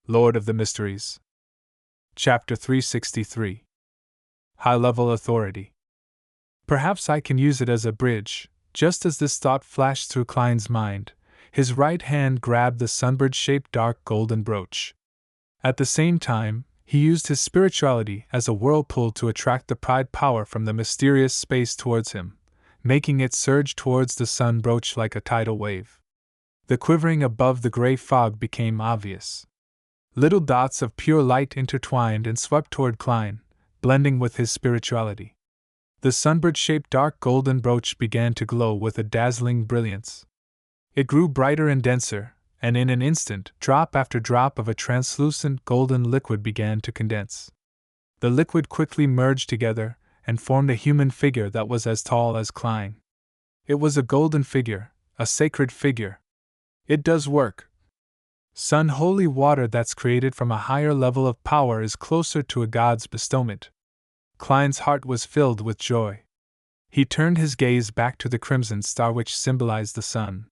Lord of the Mysteries. Chapter 363. High-Level Authority. Perhaps I can use it as a bridge. Just as this thought flashed through Klein's mind, his right hand grabbed the sunbird-shaped dark golden brooch. At the same time, he used his spirituality as a whirlpool to attract the pride power from the mysterious space towards him, making it surge towards the sun brooch like a tidal wave. The quivering above the gray fog became obvious. Little dots of pure light intertwined and swept toward Klein, blending with his spirituality. The sunbird-shaped dark golden brooch began to glow with a dazzling brilliance. It grew brighter and denser, and in an instant, drop after drop of a translucent golden liquid began to condense. The liquid quickly merged together and formed a human figure that was as tall as Klein. It was a golden figure, a sacred figure. It does work. Sun holy water that's created from a higher level of power is closer to a god's bestowment. Klein's heart was filled with joy. He turned his gaze back to the crimson star which symbolized the sun.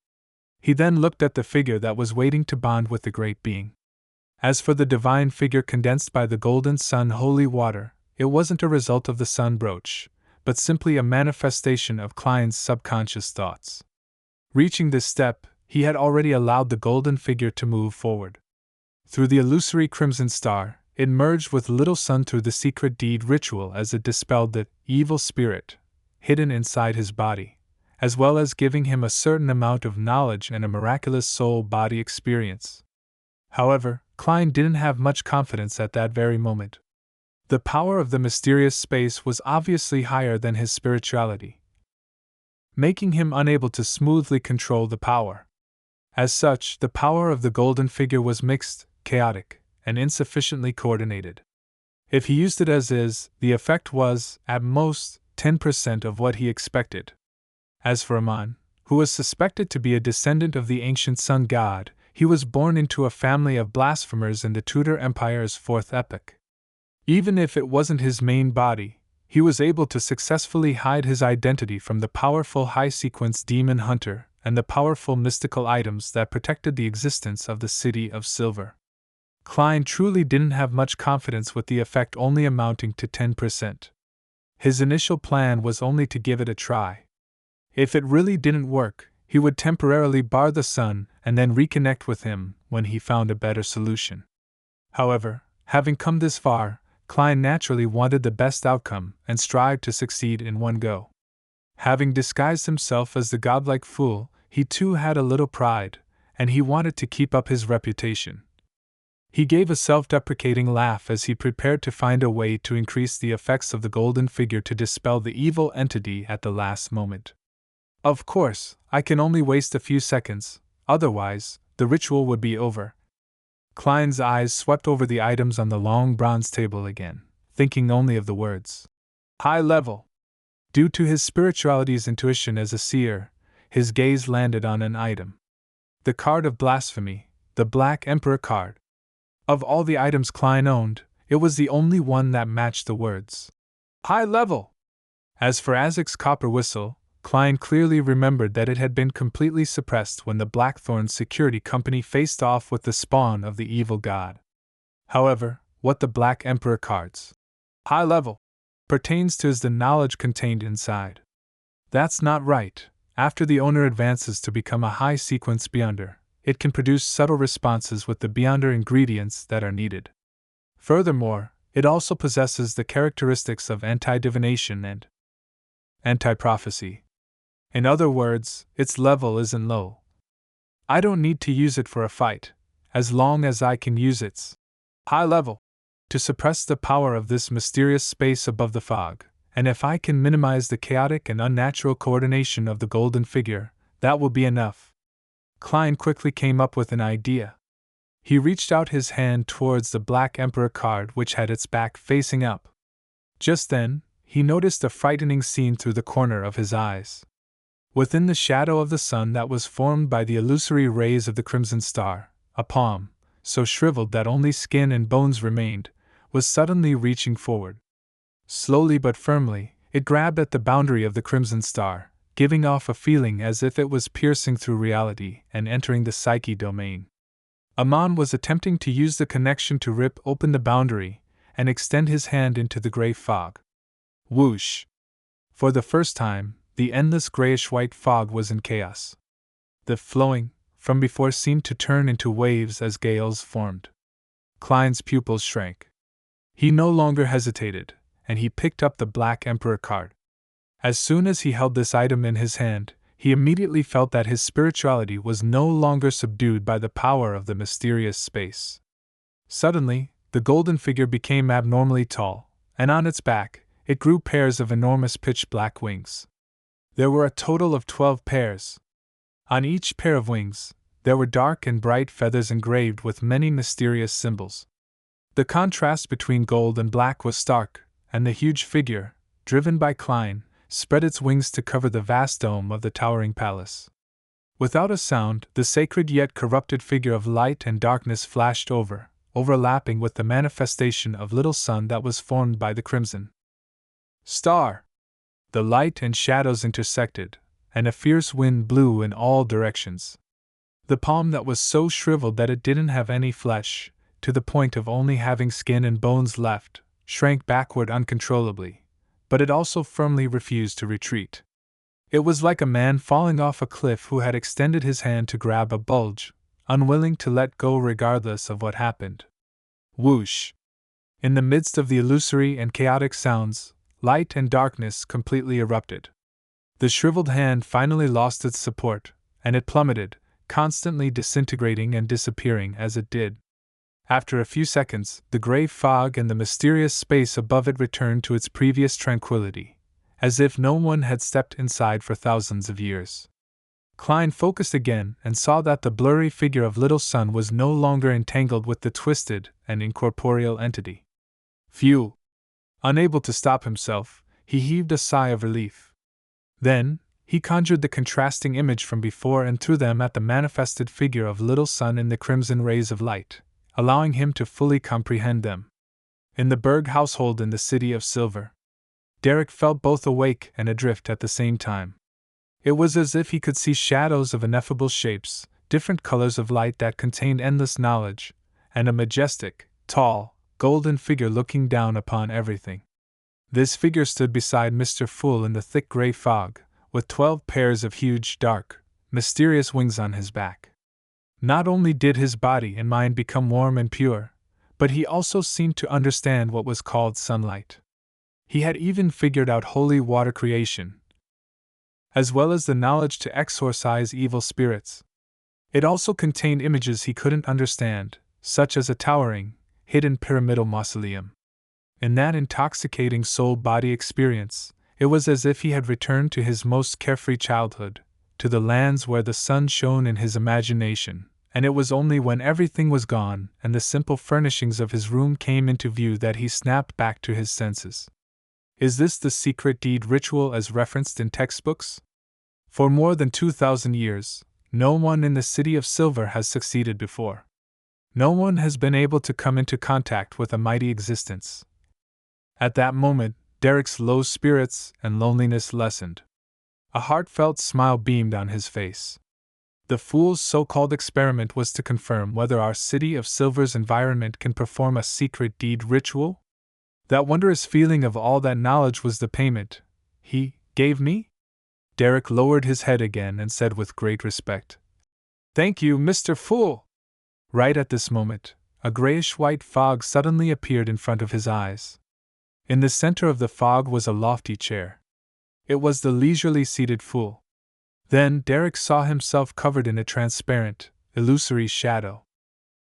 He then looked at the figure that was waiting to bond with the great being. As for the divine figure condensed by the golden sun holy water, it wasn't a result of the sun brooch, but simply a manifestation of Klein's subconscious thoughts. Reaching this step, he had already allowed the golden figure to move forward. Through the illusory crimson star, it merged with Little Sun through the secret deed ritual as it dispelled the evil spirit hidden inside his body, as well as giving him a certain amount of knowledge and a miraculous soul-body experience. However, Klein didn't have much confidence at that very moment. The power of the mysterious space was obviously higher than his spirituality, making him unable to smoothly control the power. As such, the power of the golden figure was mixed, chaotic, and insufficiently coordinated. If he used it as is, the effect was, at most, 10% of what he expected. As for Amon, who was suspected to be a descendant of the ancient sun god, he was born into a family of blasphemers in the Tudor Empire's fourth epoch. Even if it wasn't his main body, he was able to successfully hide his identity from the powerful high-sequence demon hunter and the powerful mystical items that protected the existence of the City of Silver. Klein truly didn't have much confidence with the effect only amounting to 10%. His initial plan was only to give it a try. If it really didn't work, he would temporarily bar the sun and then reconnect with him when he found a better solution. However, having come this far, Klein naturally wanted the best outcome and strived to succeed in one go. Having disguised himself as the godlike fool, he too had a little pride, and he wanted to keep up his reputation. He gave a self-deprecating laugh as he prepared to find a way to increase the effects of the golden figure to dispel the evil entity at the last moment. Of course, I can only waste a few seconds, otherwise, the ritual would be over. Klein's eyes swept over the items on the long bronze table again, thinking only of the words. High level. Due to his spirituality's intuition as a seer, his gaze landed on an item. The card of blasphemy, the Black Emperor card. Of all the items Klein owned, it was the only one that matched the words. High level! As for Azek's copper whistle, Klein clearly remembered that it had been completely suppressed when the Blackthorn Security Company faced off with the spawn of the evil god. However, what the Black Emperor cards, high level, pertains to is the knowledge contained inside. That's not right. After the owner advances to become a high-sequence Beyonder, it can produce subtle responses with the Beyonder ingredients that are needed. Furthermore, it also possesses the characteristics of anti-divination and anti-prophecy. In other words, its level isn't low. I don't need to use it for a fight, as long as I can use its high level to suppress the power of this mysterious space above the fog, and if I can minimize the chaotic and unnatural coordination of the golden figure, that will be enough. Klein quickly came up with an idea. He reached out his hand towards the Black Emperor card which had its back facing up. Just then, he noticed a frightening scene through the corner of his eyes. Within the shadow of the sun that was formed by the illusory rays of the crimson star, a palm, so shriveled that only skin and bones remained, was suddenly reaching forward. Slowly but firmly, it grabbed at the boundary of the crimson star, giving off a feeling as if it was piercing through reality and entering the psyche domain. Amon was attempting to use the connection to rip open the boundary and extend his hand into the gray fog. Whoosh! For the first time, the endless grayish-white fog was in chaos. The flowing from before seemed to turn into waves as gales formed. Klein's pupils shrank. He no longer hesitated, and he picked up the Black Emperor card. As soon as he held this item in his hand, he immediately felt that his spirituality was no longer subdued by the power of the mysterious space. Suddenly, the golden figure became abnormally tall, and on its back, it grew pairs of enormous pitch-black wings. There were a total of 12 pairs. On each pair of wings, there were dark and bright feathers engraved with many mysterious symbols. The contrast between gold and black was stark, and the huge figure, driven by Klein, spread its wings to cover the vast dome of the towering palace. Without a sound, the sacred yet corrupted figure of light and darkness flashed overlapping with the manifestation of little sun that was formed by the crimson star. The light and shadows intersected, and a fierce wind blew in all directions. The palm that was so shriveled that it didn't have any flesh, to the point of only having skin and bones left, shrank backward uncontrollably, but it also firmly refused to retreat. It was like a man falling off a cliff who had extended his hand to grab a bulge, unwilling to let go regardless of what happened. Whoosh! In the midst of the illusory and chaotic sounds, light and darkness completely erupted. The shriveled hand finally lost its support, and it plummeted, constantly disintegrating and disappearing as it did. After a few seconds, the gray fog and the mysterious space above it returned to its previous tranquility, as if no one had stepped inside for thousands of years. Klein focused again and saw that the blurry figure of Little Sun was no longer entangled with the twisted and incorporeal entity. Phew! Unable to stop himself, he heaved a sigh of relief. Then, he conjured the contrasting image from before and threw them at the manifested figure of Little Sun in the crimson rays of light, allowing him to fully comprehend them. In the Berg household in the City of Silver, Derek felt both awake and adrift at the same time. It was as if he could see shadows of ineffable shapes, different colors of light that contained endless knowledge, and a majestic, tall, golden figure looking down upon everything. This figure stood beside Mr. Fool in the thick gray fog, with 12 pairs of huge, dark, mysterious wings on his back. Not only did his body and mind become warm and pure, but he also seemed to understand what was called sunlight. He had even figured out holy water creation, as well as the knowledge to exorcise evil spirits. It also contained images he couldn't understand, such as a towering, hidden pyramidal mausoleum. In that intoxicating soul-body experience, it was as if he had returned to his most carefree childhood, to the lands where the sun shone in his imagination, and it was only when everything was gone and the simple furnishings of his room came into view that he snapped back to his senses. Is this the secret deed ritual as referenced in textbooks? For more than 2,000 years, no one in the City of Silver has succeeded before. No one has been able to come into contact with a mighty existence. At that moment, Derek's low spirits and loneliness lessened. A heartfelt smile beamed on his face. The Fool's so-called experiment was to confirm whether our City of Silver's environment can perform a secret deed ritual. That wondrous feeling of all that knowledge was the payment he gave me? Derek lowered his head again and said with great respect, "Thank you, Mr. Fool!" Right at this moment, a grayish-white fog suddenly appeared in front of his eyes. In the center of the fog was a lofty chair. It was the leisurely seated Fool. Then Derek saw himself covered in a transparent, illusory shadow.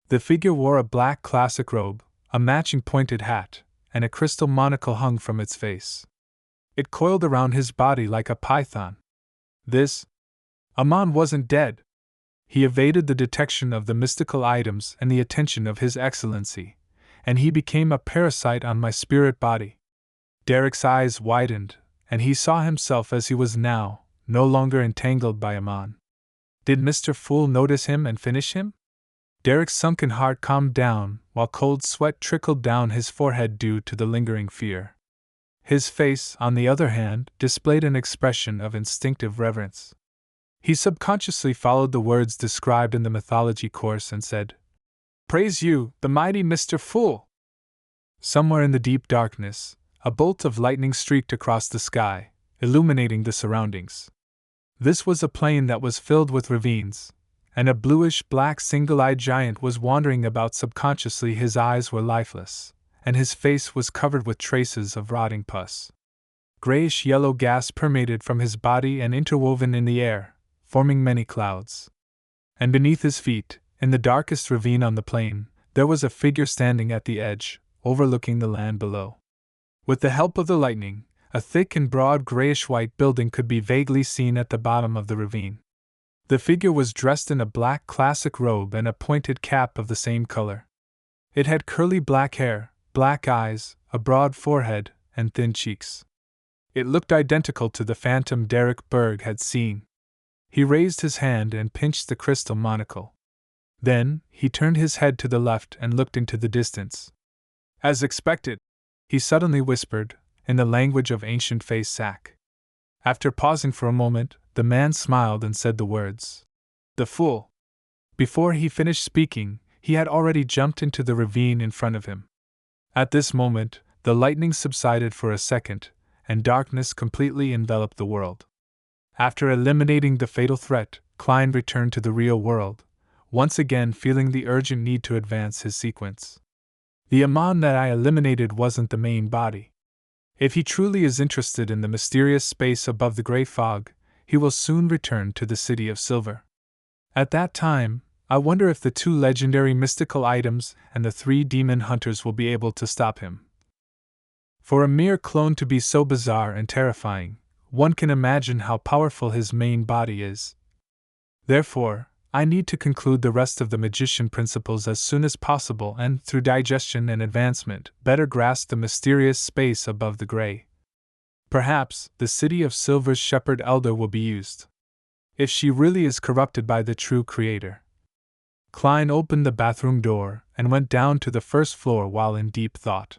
The figure wore a black classic robe, a matching pointed hat, and a crystal monocle hung from its face. It coiled around his body like a python. Amon wasn't dead. He evaded the detection of the mystical items and the attention of His Excellency, and he became a parasite on my spirit body. Derek's eyes widened, and he saw himself as he was now, no longer entangled by Amon. Did Mr. Fool notice him and finish him? Derek's sunken heart calmed down, while cold sweat trickled down his forehead due to the lingering fear. His face, on the other hand, displayed an expression of instinctive reverence. He subconsciously followed the words described in the mythology course and said, Praise you, the mighty Mr. Fool! Somewhere in the deep darkness, a bolt of lightning streaked across the sky, illuminating the surroundings. This was a plain that was filled with ravines, and a bluish-black single-eyed giant was wandering about subconsciously. His eyes were lifeless, and his face was covered with traces of rotting pus. Grayish-yellow gas permeated from his body and interwoven in the air, forming many clouds. And beneath his feet, in the darkest ravine on the plain, there was a figure standing at the edge, overlooking the land below. With the help of the lightning, a thick and broad grayish-white building could be vaguely seen at the bottom of the ravine. The figure was dressed in a black classic robe and a pointed cap of the same color. It had curly black hair, black eyes, a broad forehead, and thin cheeks. It looked identical to the phantom Derek Berg had seen. He raised his hand and pinched the crystal monocle. Then, he turned his head to the left and looked into the distance. As expected, he suddenly whispered, in the language of ancient FACELESS. After pausing for a moment, the man smiled and said the words, "The fool." Before he finished speaking, he had already jumped into the ravine in front of him. At this moment, the lightning subsided for a second, and darkness completely enveloped the world. After eliminating the fatal threat, Klein returned to the real world, once again feeling the urgent need to advance his sequence. The Amon that I eliminated wasn't the main body. If he truly is interested in the mysterious space above the gray fog, he will soon return to the City of Silver. At that time, I wonder if the 2 legendary mystical items and the 3 demon hunters will be able to stop him. For a mere clone to be so bizarre and terrifying, one can imagine how powerful his main body is. Therefore, I need to conclude the rest of the magician principles as soon as possible and, through digestion and advancement, better grasp the mysterious space above the gray. Perhaps, the City of Silver's Shepherd Elder will be used. If she really is corrupted by the true creator. Klein opened the bathroom door and went down to the first floor while in deep thought.